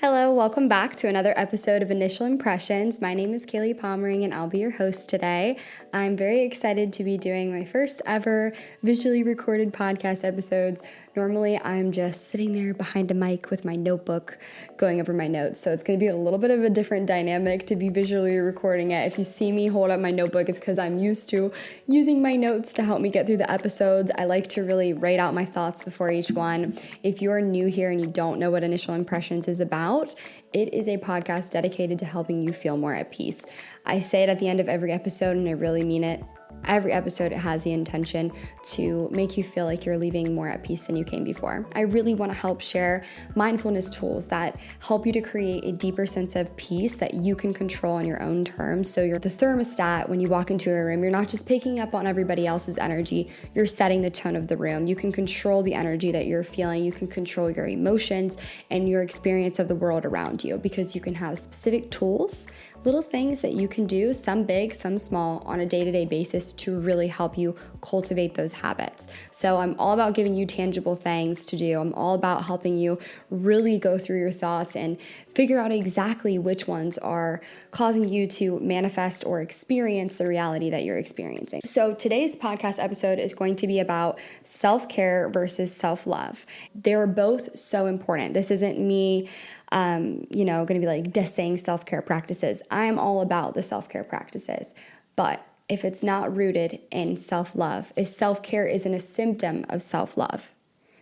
Hello, welcome back to another episode of Initial Impressions. My name is Kayli Pommering and I'll be your host today. I'm very excited to be doing my first ever visually recorded podcast episodes. Normally, I'm just sitting there behind a mic with my notebook going over my notes. So it's going to be a little bit of a different dynamic to be visually recording it. If you see me hold up my notebook, it's because I'm used to using my notes to help me get through the episodes. I like to really write out my thoughts before each one. If you are new here and you don't know what Initial Impressions is about, it is a podcast dedicated to helping you feel more at peace. I say it at the end of every episode, and I really mean it. Every episode, it has the intention to make you feel like you're leaving more at peace than you came before. I really want to help share mindfulness tools that help you to create a deeper sense of peace that you can control on your own terms. So you're the thermostat when you walk into a room. You're not just picking up on everybody else's energy. You're setting the tone of the room. You can control the energy that you're feeling. You can control your emotions and your experience of the world around you because you can have specific tools, little things that you can do, some big, some small, on a day-to-day basis to really help you cultivate those habits. So I'm all about giving you tangible things to do. I'm all about helping you really go through your thoughts and figure out exactly which ones are causing you to manifest or experience the reality that you're experiencing. So today's podcast episode is going to be about self-care versus self-love. They're both so important. This isn't me going to be like dissing self-care practices. I'm all about the self-care practices. But if it's not rooted in self-love, if self-care isn't a symptom of self-love,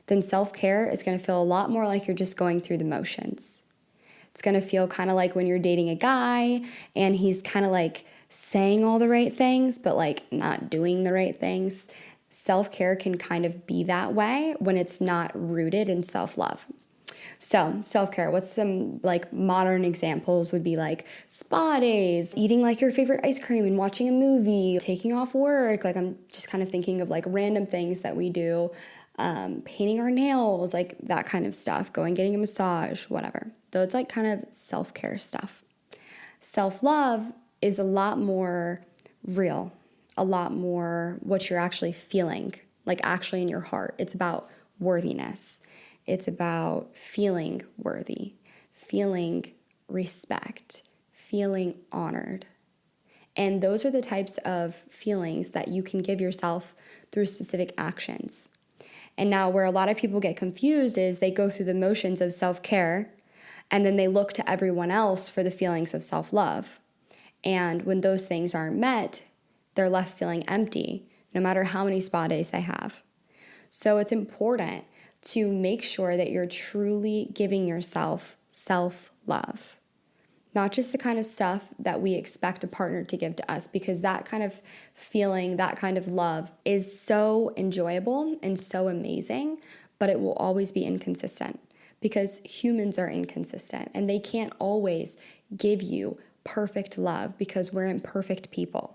then self-care is going to feel a lot more like you're just going through the motions. It's going to feel kind of like when you're dating a guy and he's kind of like saying all the right things, but like not doing the right things. Self-care can kind of be that way when it's not rooted in self-love. So self-care, what's some like modern examples would be like spa days, eating like your favorite ice cream and watching a movie, taking off work. Like I'm just kind of thinking of like random things that we do, painting our nails, like that kind of stuff, getting a massage, whatever. Though it's like kind of self-care stuff. Self-love is a lot more real, a lot more what you're actually feeling, like actually in your heart. It's about worthiness. It's about feeling worthy, feeling respect, feeling honored. And those are the types of feelings that you can give yourself through specific actions. And now where a lot of people get confused is they go through the motions of self-care and then they look to everyone else for the feelings of self-love. And when those things aren't met, they're left feeling empty, no matter how many spa days they have. So it's important to make sure that you're truly giving yourself self-love. Not just the kind of stuff that we expect a partner to give to us, because that kind of feeling, that kind of love is so enjoyable and so amazing, but it will always be inconsistent because humans are inconsistent and they can't always give you perfect love because we're imperfect people.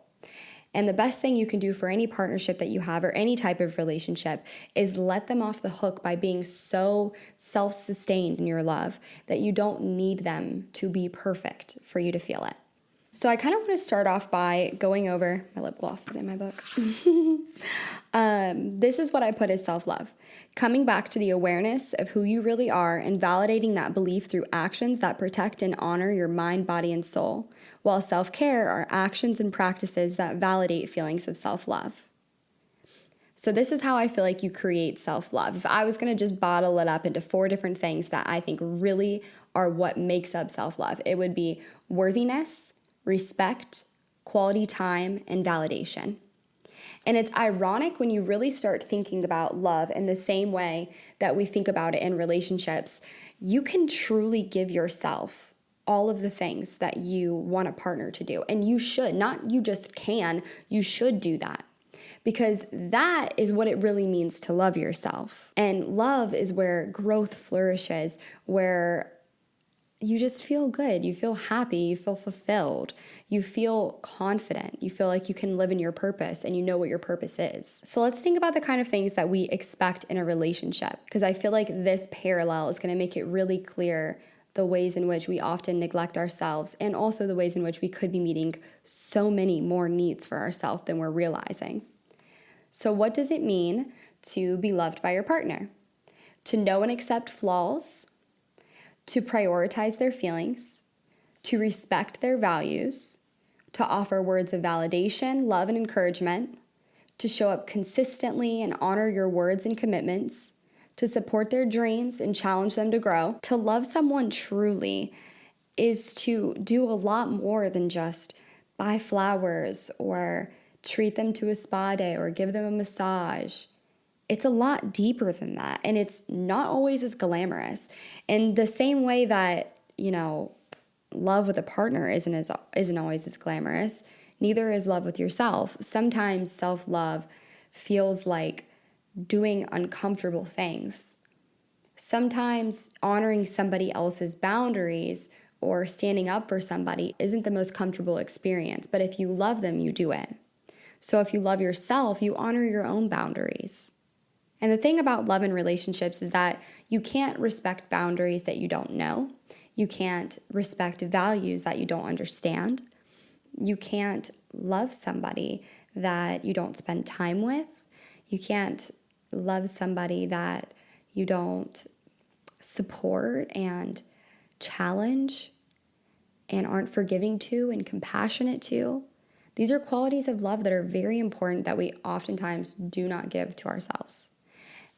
And the best thing you can do for any partnership that you have or any type of relationship is let them off the hook by being so self-sustained in your love that you don't need them to be perfect for you to feel it. So I kind of want to start off by going over, my lip gloss is in my book. This is what I put as self-love. Coming back to the awareness of who you really are and validating that belief through actions that protect and honor your mind, body, and soul. While self-care are actions and practices that validate feelings of self-love. So this is how I feel like you create self-love. If I was going to just bottle it up into 4 different things that I think really are what makes up self-love, it would be worthiness, respect, quality time, and validation. And it's ironic when you really start thinking about love in the same way that we think about it in relationships. You can truly give yourself all of the things that you want a partner to do. And you should, not you just can, you should do that. Because that is what it really means to love yourself. And love is where growth flourishes, where you just feel good, you feel happy, you feel fulfilled, you feel confident, you feel like you can live in your purpose and you know what your purpose is. So let's think about the kind of things that we expect in a relationship, because I feel like this parallel is going to make it really clear the ways in which we often neglect ourselves and also the ways in which we could be meeting so many more needs for ourselves than we're realizing. So what does it mean to be loved by your partner? To know and accept flaws, to prioritize their feelings, to respect their values, to offer words of validation, love, and encouragement, to show up consistently and honor your words and commitments, to support their dreams and challenge them to grow. To love someone truly is to do a lot more than just buy flowers or treat them to a spa day or give them a massage. It's a lot deeper than that, and it's not always as glamorous. In the same way that, love with a partner isn't always as glamorous, neither is love with yourself. Sometimes self-love feels like doing uncomfortable things. Sometimes honoring somebody else's boundaries or standing up for somebody isn't the most comfortable experience, but if you love them, you do it. So if you love yourself, you honor your own boundaries. And the thing about love and relationships is that you can't respect boundaries that you don't know. You can't respect values that you don't understand. You can't love somebody that you don't spend time with. You can't love somebody that you don't support and challenge and aren't forgiving to and compassionate to. These are qualities of love that are very important that we oftentimes do not give to ourselves.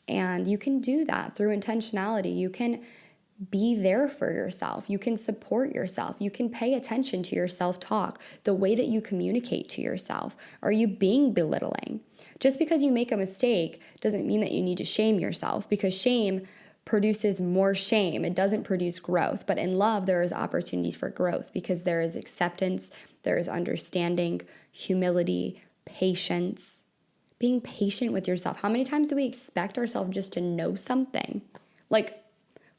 And you can do that through intentionality. You can be there for yourself. You can support yourself. You can pay attention to your self-talk, the way that you communicate to yourself. Are you being belittling? Just because you make a mistake doesn't mean that you need to shame yourself, because shame produces more shame. It doesn't produce growth. But in love, there is opportunities for growth because there is acceptance, there is understanding, humility, patience. Being patient with yourself. How many times do we expect ourselves just to know something? Like,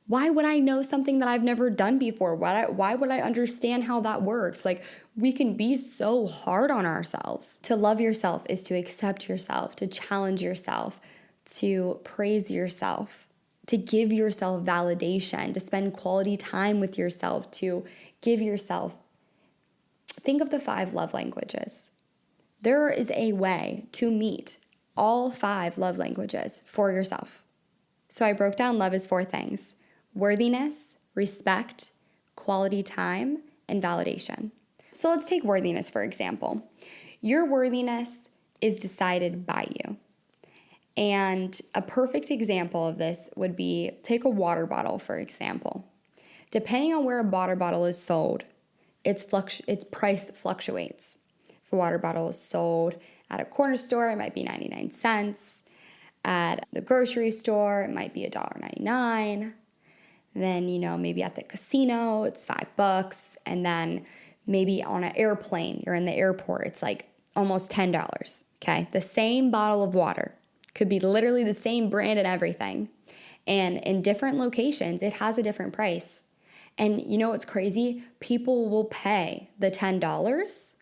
why would I know something that I've never done before? Why would I understand how that works? Like, we can be so hard on ourselves. To love yourself is to accept yourself, to challenge yourself, to praise yourself, to give yourself validation, to spend quality time with yourself, to give yourself. Think of the 5 love languages. There is a way to meet all 5 love languages for yourself. So I broke down love as 4 things: worthiness, respect, quality time, and validation. So let's take worthiness, for example. Your worthiness is decided by you. And a perfect example of this would be, take a water bottle, for example. Depending on where a water bottle is sold, its price fluctuates. If a water bottle is sold at a corner store, it might be 99 cents. At the grocery store, it might be $1.99. Then, maybe at the casino, it's $5. And then maybe on an airplane, you're in the airport, it's like almost $10. Okay, the same bottle of water could be literally the same brand and everything. And in different locations, it has a different price. And what's crazy? People will pay the $10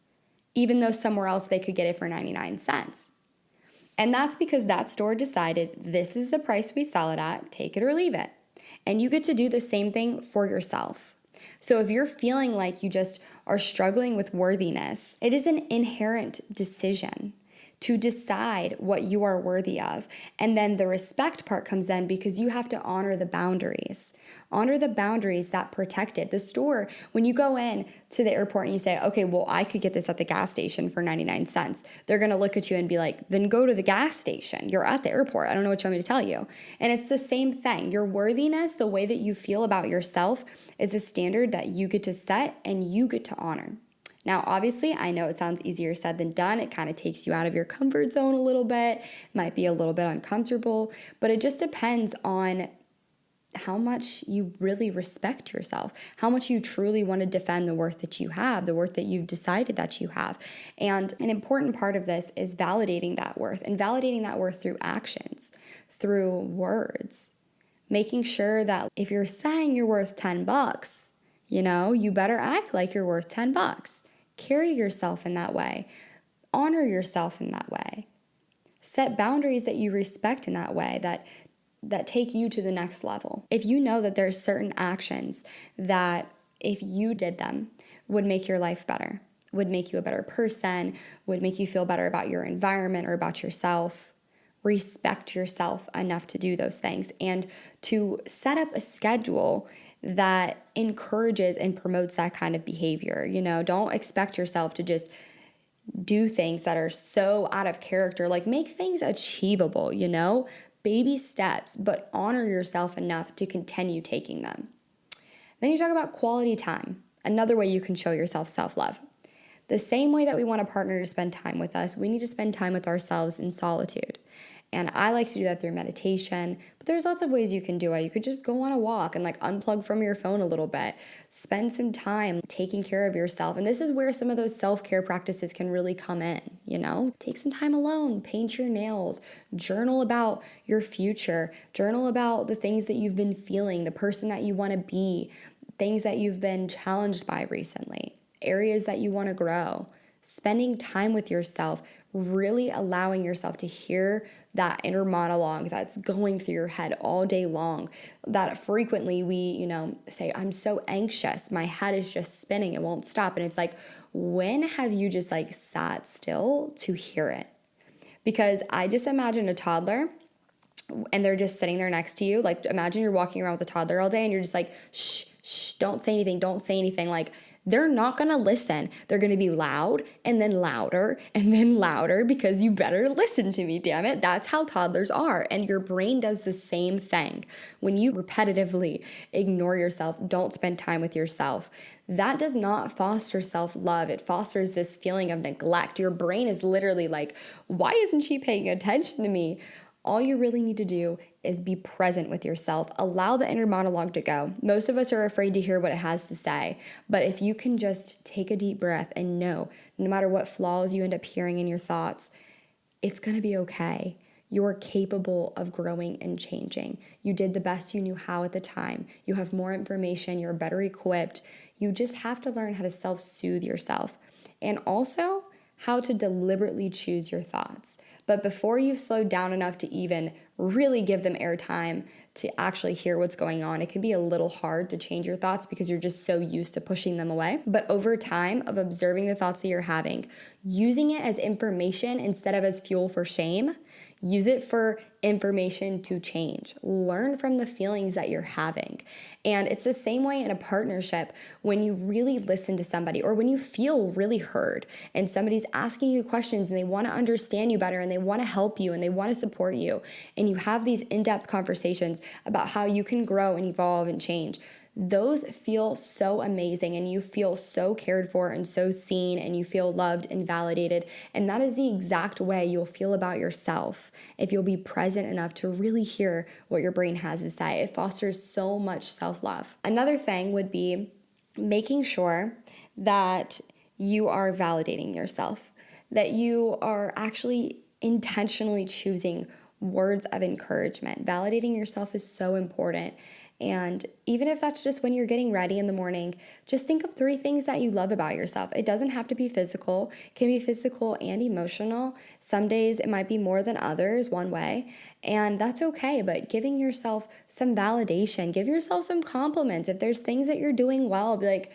even though somewhere else they could get it for 99 cents. And that's because that store decided this is the price we sell it at, take it or leave it. And you get to do the same thing for yourself. So if you're feeling like you just are struggling with worthiness, it is an inherent decision to decide what you are worthy of. And then the respect part comes in because you have to honor the boundaries. Honor the boundaries that protect it. The store, when you go in to the airport and you say, okay, well, I could get this at the gas station for 99 cents. They're going to look at you and be like, then go to the gas station. You're at the airport. I don't know what you want me to tell you. And it's the same thing. Your worthiness, the way that you feel about yourself, is a standard that you get to set and you get to honor. Now, obviously, I know it sounds easier said than done. It kind of takes you out of your comfort zone a little bit. It might be a little bit uncomfortable, but it just depends on how much you really respect yourself, how much you truly want to defend the worth that you have, the worth that you've decided that you have. And an important part of this is validating that worth, and validating that worth through actions, through words, making sure that if you're saying you're worth $10, you better act like you're worth $10. Carry yourself in that way. Honor yourself in that way. Set boundaries that you respect in that way, that take you to the next level. If you know that there's certain actions that if you did them would make your life better, would make you a better person, would make you feel better about your environment or about yourself, respect yourself enough to do those things and to set up a schedule that encourages and promotes that kind of behavior. Don't expect yourself to just do things that are so out of character. Like, make things achievable, baby steps, but honor yourself enough to continue taking them. Then you talk about quality time, another way you can show yourself self-love. The same way that we want a partner to spend time with us, we need to spend time with ourselves in solitude. And I like to do that through meditation, but there's lots of ways you can do it. You could just go on a walk and unplug from your phone a little bit. Spend some time taking care of yourself. And this is where some of those self-care practices can really come in, Take some time alone, paint your nails, journal about your future, journal about the things that you've been feeling, the person that you want to be, things that you've been challenged by recently, areas that you want to grow. Spending time with yourself, really allowing yourself to hear that inner monologue that's going through your head all day long, that frequently we, say, I'm so anxious, my head is just spinning, it won't stop. And it's like, when have you just sat still to hear it? Because I just imagine a toddler and they're just sitting there next to you. Imagine you're walking around with a toddler all day and you're just like, shh, shh, don't say anything, don't say anything. They're not going to listen. They're going to be loud and then louder and then louder because you better listen to me, damn it. That's how toddlers are. And your brain does the same thing. When you repetitively ignore yourself, don't spend time with yourself, that does not foster self-love. It fosters this feeling of neglect. Your brain is literally like, why isn't she paying attention to me? All you really need to do is be present with yourself. Allow the inner monologue to go. Most of us are afraid to hear what it has to say. But if you can just take a deep breath and know, no matter what flaws you end up hearing in your thoughts, it's going to be okay. You're capable of growing and changing. You did the best you knew how at the time. You have more information. You're better equipped. You just have to learn how to self-soothe yourself. And also, how to deliberately choose your thoughts. But before you've slowed down enough to even really give them airtime to actually hear what's going on, it can be a little hard to change your thoughts because you're just so used to pushing them away. But over time of observing the thoughts that you're having, using it as information instead of as fuel for shame, use it for information to change. Learn from the feelings that you're having. And it's the same way in a partnership when you really listen to somebody or when you feel really heard and somebody's asking you questions and they want to understand you better and they want to help you and they want to support you. And you have these in-depth conversations about how you can grow and evolve and change. Those feel so amazing and you feel so cared for and so seen and you feel loved and validated. And that is the exact way you'll feel about yourself if you'll be present enough to really hear what your brain has to say. It fosters so much self-love. Another thing would be making sure that you are validating yourself, that you are actually intentionally choosing words of encouragement. Validating yourself is so important. And even if that's just when you're getting ready in the morning, just think of 3 things that you love about yourself. It doesn't have to be physical. It can be physical and emotional. Some days it might be more than others, one way, and that's okay. But giving yourself some validation, give yourself some compliments. If there's things that you're doing well, be like,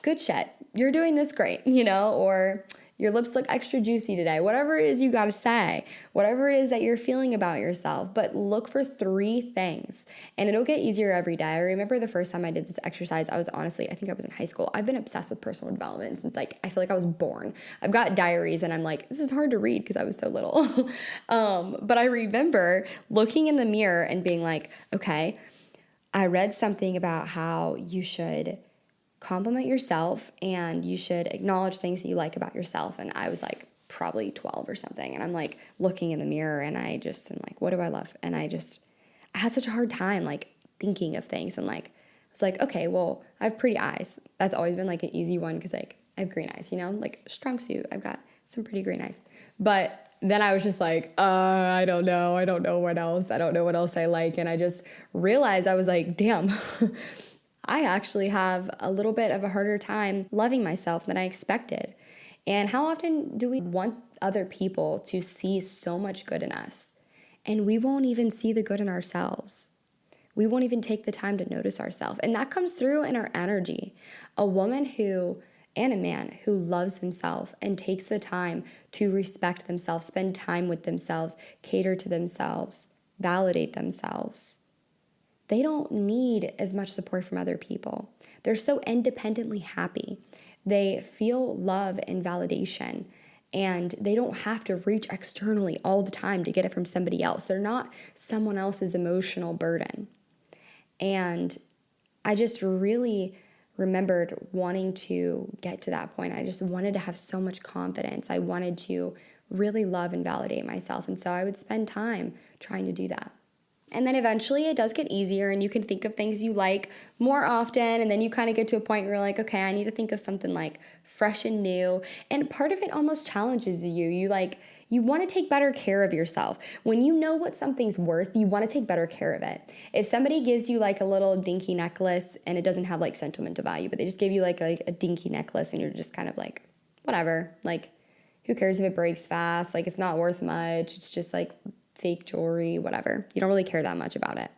good shit, you're doing this great, or your lips look extra juicy today. Whatever it is you got to say, whatever it is that you're feeling about yourself, but look for 3 things and it'll get easier every day. I remember the first time I did this exercise, I think I was in high school. I've been obsessed with personal development since I feel like I was born. I've got diaries and I'm like, this is hard to read because I was so little. But I remember looking in the mirror and being like, okay, I read something about how you should compliment yourself and you should acknowledge things that you like about yourself. And I was like probably 12 or something. And I'm like looking in the mirror and I just am like, what do I love? And I had such a hard time thinking of things and I was like, okay, well, I have pretty eyes. That's always been an easy one because I have green eyes, strong suit. I've got some pretty green eyes. But then I was just like, I don't know what else. I don't know what else I like. And I just realized I was like, damn, I actually have a little bit of a harder time loving myself than I expected. And how often do we want other people to see so much good in us? And we won't even see the good in ourselves. We won't even take the time to notice ourselves. And that comes through in our energy. A woman and a man who loves themselves and takes the time to respect themselves, spend time with themselves, cater to themselves, validate themselves, they don't need as much support from other people. They're so independently happy. They feel love and validation, and they don't have to reach externally all the time to get it from somebody else. They're not someone else's emotional burden. And I just really remembered wanting to get to that point. I just wanted to have so much confidence. I wanted to really love and validate myself. And so I would spend time trying to do that. And then eventually it does get easier and you can think of things you like more often. And then you kind of get to a point where you're like, okay, I need to think of something like fresh and new. And part of it almost challenges you. You want to take better care of yourself. When you know what something's worth, you want to take better care of it. If somebody gives you like a little dinky necklace and it doesn't have like sentimental value, but they just give you like a dinky necklace and you're just kind of like, whatever, like who cares if it breaks fast? Like it's not worth much. It's just like fake jewelry, whatever. You don't really care that much about it.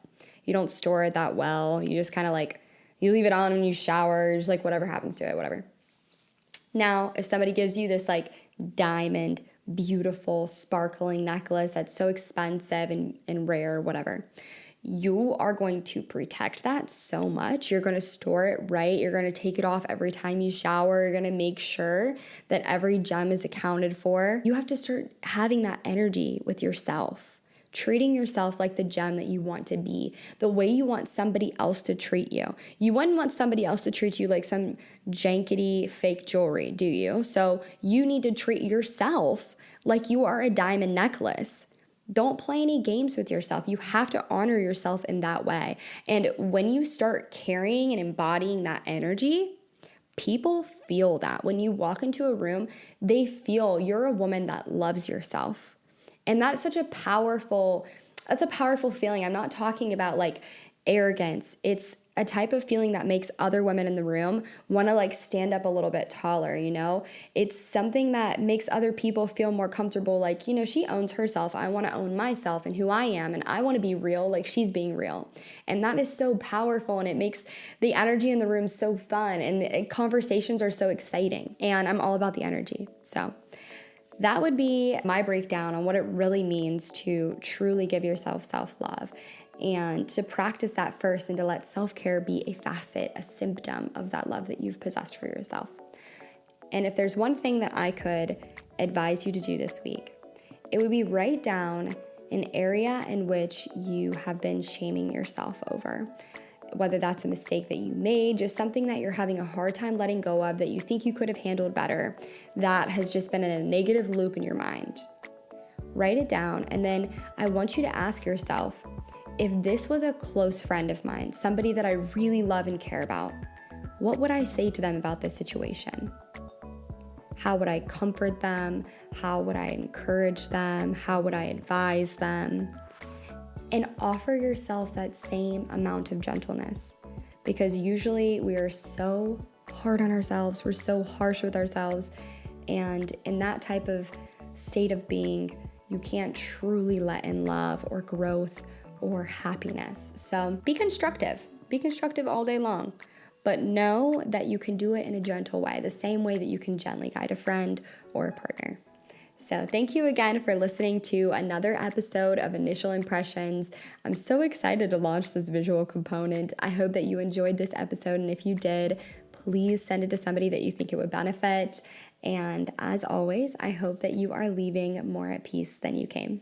You don't store it that well. You just kind of like, you leave it on when you shower, just like whatever happens to it, whatever. Now, if somebody gives you this like diamond, beautiful, sparkling necklace that's so expensive and rare, whatever, you are going to protect that so much. You're going to store it right. You're going to take it off every time you shower. You're going to make sure that every gem is accounted for. You have to start having that energy with yourself, treating yourself like the gem that you want to be, the way you want somebody else to treat you. You wouldn't want somebody else to treat you like some jankety fake jewelry, do you? So you need to treat yourself like you are a diamond necklace. Don't play any games with yourself. You have to honor yourself in that way. And when you start carrying and embodying that energy, people feel that. When you walk into a room, they feel you're a woman that loves yourself. And that's a powerful feeling. I'm not talking about like arrogance. It's a type of feeling that makes other women in the room want to like stand up a little bit taller, you know? It's something that makes other people feel more comfortable, like, you know, she owns herself. I want to own myself and who I am, and I want to be real like she's being real. And that is so powerful, and it makes the energy in the room so fun, and conversations are so exciting. And I'm all about the energy. So that would be my breakdown on what it really means to truly give yourself self-love, and to practice that first, and to let self-care be a facet, a symptom of that love that you've possessed for yourself. And if there's one thing that I could advise you to do this week, it would be write down an area in which you have been shaming yourself over. Whether that's a mistake that you made, just something that you're having a hard time letting go of, that you think you could have handled better, that has just been in a negative loop in your mind. Write it down, and then I want you to ask yourself, if this was a close friend of mine, somebody that I really love and care about, what would I say to them about this situation? How would I comfort them? How would I encourage them? How would I advise them? And offer yourself that same amount of gentleness, because usually we are so hard on ourselves, we're so harsh with ourselves, and in that type of state of being, you can't truly let in love or growth or happiness. So be constructive all day long, but know that you can do it in a gentle way, the same way that you can gently guide a friend or a partner. So thank you again for listening to another episode of Initial Impressions. I'm so excited to launch this visual component. I hope that you enjoyed this episode, and if you did, please send it to somebody that you think it would benefit. And as always, I hope that you are leaving more at peace than you came.